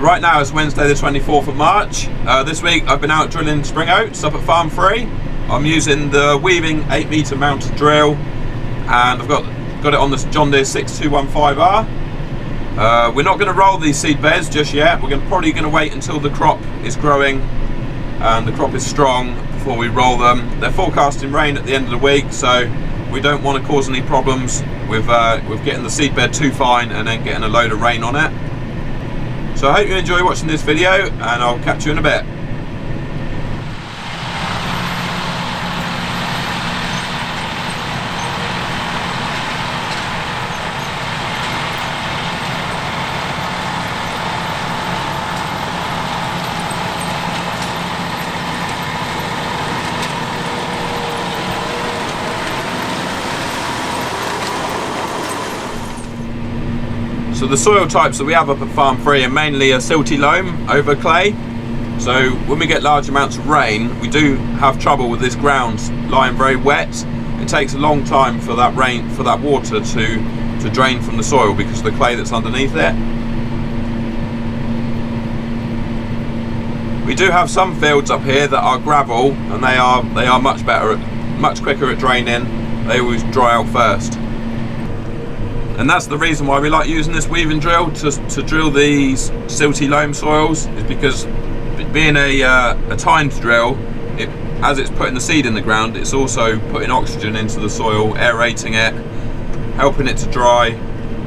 Right now it's Wednesday the 24th of March. This week I've been out drilling Spring Oats up at Farm 3. I'm using the weaving 8 metre mounted drill, and I've got it on this John Deere 6215R. We're not going to roll these seed beds just yet. We're probably going to wait until the crop is growing and the crop is strong before we roll them. They're forecasting rain at the end of the week, so we don't want to cause any problems with getting the seed bed too fine and then getting a load of rain on it. So I hope you enjoy watching this video, and I'll catch you in a bit. So the soil types that we have up at Farm 3 are mainly a silty loam over clay. So when we get large amounts of rain, we do have trouble with this ground lying very wet. It takes a long time for that water to drain from the soil because of the clay that's underneath it. We do have some fields up here that are gravel, and they are much quicker at draining. They always dry out first. And that's the reason why we like using this weaving drill to drill these silty loam soils, is because being a timed drill, as it's putting the seed in the ground, it's also putting oxygen into the soil, aerating it, helping it to dry,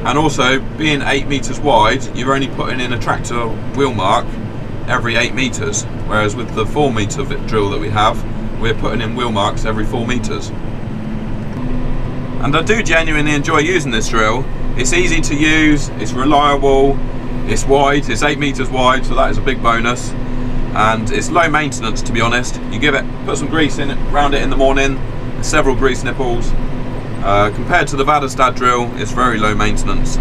and also being 8 metres wide, you're only putting in a tractor wheel mark every 8 metres, whereas with the 4 metre drill that we have, we're putting in wheel marks every 4 metres. And I do genuinely enjoy using this drill. It's easy to use, it's reliable, it's wide, it's 8 metres wide, so that is a big bonus. And it's low maintenance, to be honest. You put some grease in it, around it in the morning, several grease nipples. Compared to the Vadestad drill, it's very low maintenance.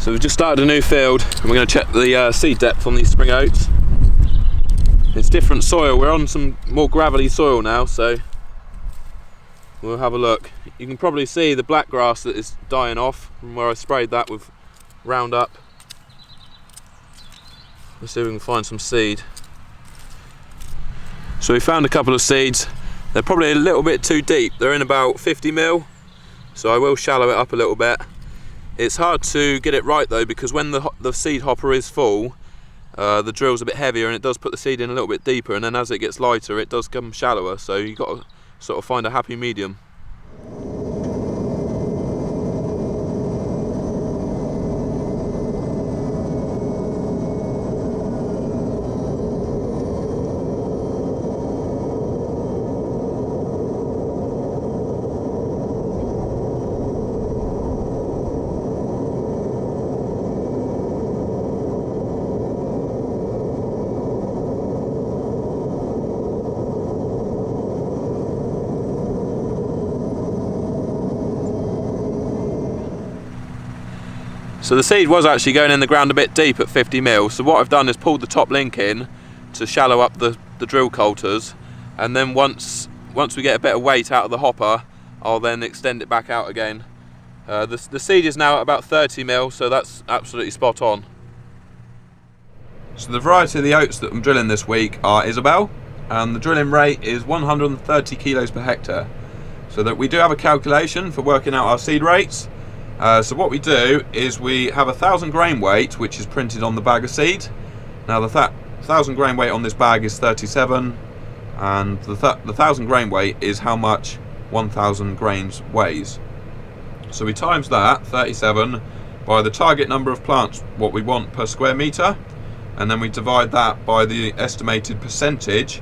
So we've just started a new field and we're going to check the seed depth on these Spring Oats. It's different soil, we're on some more gravelly soil now, so we'll have a look. You can probably see the black grass that is dying off from where I sprayed that with Roundup. Let's see if we can find some seed. So we found a couple of seeds. They're probably a little bit too deep. They're in about 50 mil, so I will shallow it up a little bit. It's hard to get it right though, because when the seed hopper is full, the drill's a bit heavier and it does put the seed in a little bit deeper, and then as it gets lighter it does come shallower, so you've got to sort of find a happy medium. So the seed was actually going in the ground a bit deep at 50 mil, so what I've done is pulled the top link in to shallow up the drill coulters, and then once we get a bit of weight out of the hopper, I'll then extend it back out again. The seed is now at about 30 mil, so that's absolutely spot on. So the variety of the oats that I'm drilling this week are Isabel, and the drilling rate is 130 kilos per hectare. So that we do have a calculation for working out our seed rates. So what we do is we have 1,000 grain weight, which is printed on the bag of seed. Now the 1,000 grain weight on this bag is 37, and the 1,000 grain weight is how much 1,000 grains weighs. So we times that, 37, by the target number of plants, what we want per square metre, and then we divide that by the estimated percentage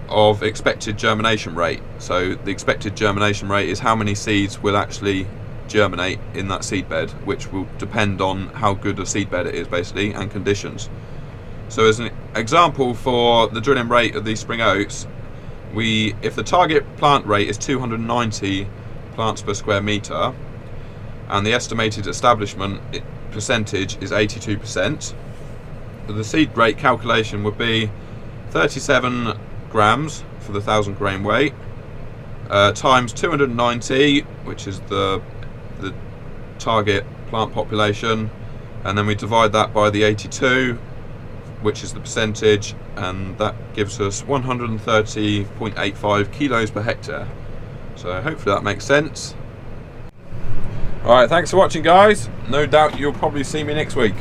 of expected germination rate. So the expected germination rate is how many seeds will actually germinate in that seed bed, which will depend on how good a seed bed it is basically, and conditions. So as an example for the drilling rate of these Spring Oats, if the target plant rate is 290 plants per square metre and the estimated establishment percentage is 82%, the seed rate calculation would be 37 grams for the 1,000 grain weight times 290, which is the target plant population, and then we divide that by the 82, which is the percentage, and that gives us 130.85 kilos per hectare. So hopefully that makes sense. Alright, thanks for watching guys. No doubt you'll probably see me next week.